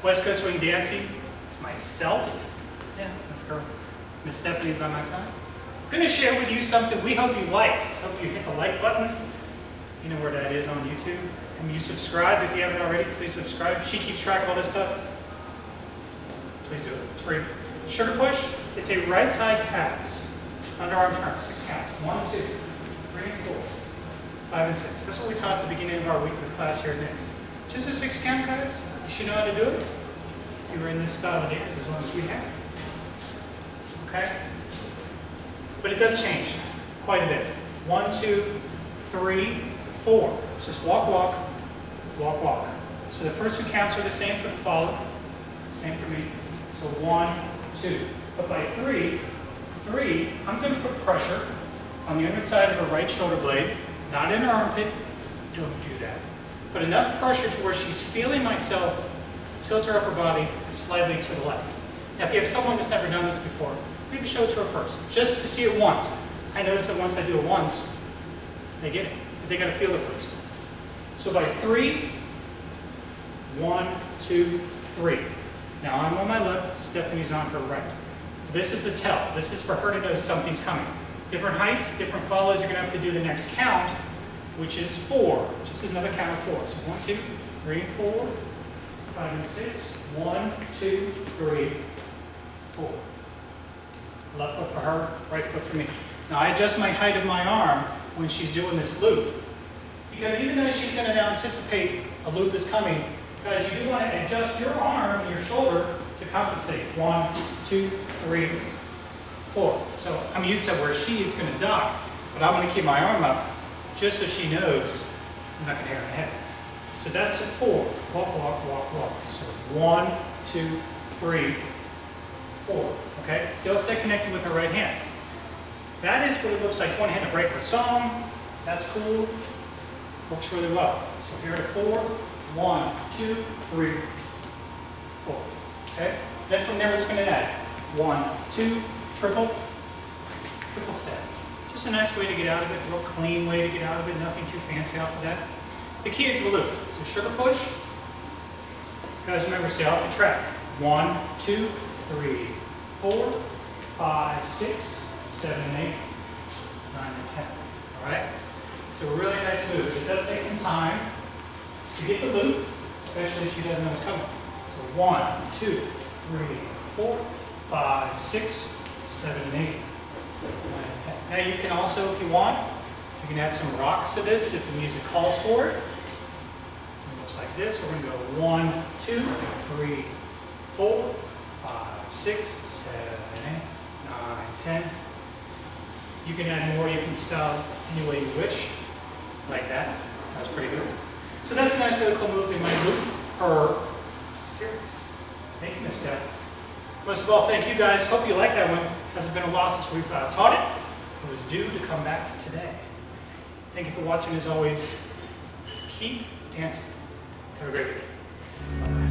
West Coast Swing Dancing. It's myself. Yeah, that's her. Miss Stephanie by my side. I'm going to share with you something we hope you like. So hope you hit the like button. You know where that is on YouTube. And you subscribe if you haven't already. Please subscribe. She keeps track of all this stuff. Please do it. It's free. Sugar push. It's a right side pass. Underarm turn. 6 counts. 1, 2, 3, and 4, 5, and 6. That's what we taught at the beginning of our weekly class here at Nick's. Just a 6 count, guys. You should know how to do it. If you were in this style of dance, as long as we have. Okay? But it does change quite a bit. 1, 2, 3, 4. It's just walk, walk, walk, walk. So the first 2 counts are the same for the follow. Same for me. So 1, 2. But by 3, I'm going to put pressure on the underside of her right shoulder blade, not in her armpit. Don't do that. But enough pressure to where she's feeling myself tilt her upper body slightly to the left. Now, if you have someone that's never done this before, maybe show it to her first, just to see it once. I notice that once I do it once, they get it. But they got to feel it first. So by 3, 1, 2, 3. Now I'm on my left, Stephanie's on her right. This is a tell. This is for her to know something's coming. Different heights, different follows. You're going to have to do the next count, which is 4. Just another count of 4. So 1, 2, 3, and 4, 5, and 6. 1, 2, 3, 4. Left foot for her, right foot for me. Now I adjust my height of my arm when she's doing this loop. Because even though she's going to now anticipate a loop is coming, guys, you do want to adjust your arm and your shoulder to compensate. 1, 2, 3, 4. So I'm used to where she is going to dock, but I'm going to keep my arm up just so she knows I'm not going to hit her in the head. So that's a 4. Walk, walk, walk, walk. So 1, 2, 3, 4. Okay? Still stay connected with her right hand. That is what it looks like. One hand to break the song. That's cool. Works really well. So here at 4. 1, 2, 3, 4. Okay? Then from there it's going to add 1, 2, triple step. Just a nice way to get out of it, a real clean way to get out of it, nothing too fancy off of that. The key is the loop. So sugar push. Guys, remember, stay off the track. 1, 2, 3, 4, 5, 6, 7, 8, 9, and 10. Alright? It's a really nice move. It does take some time to get the loop, especially if she doesn't know it's coming. So 1, 2, 3, 4, 5, 6, 7, 8, 9, and 10. Now you can also, if you want, you can add some rocks to this if the music calls for it. It looks like this. We're going to go 1, 2, 3, 4, 5, 6, 7, 8, 9, 10. You can add more. You can style any way you wish, like that. That's pretty good. So that's a nice, really cool move. We might loop her series. Thank you, Miss Steph. Most of all, thank you guys. Hope you like that one. Hasn't been a while since we've taught it. It was due to come back today. Thank you for watching. As always, keep dancing. Have a great week. Bye.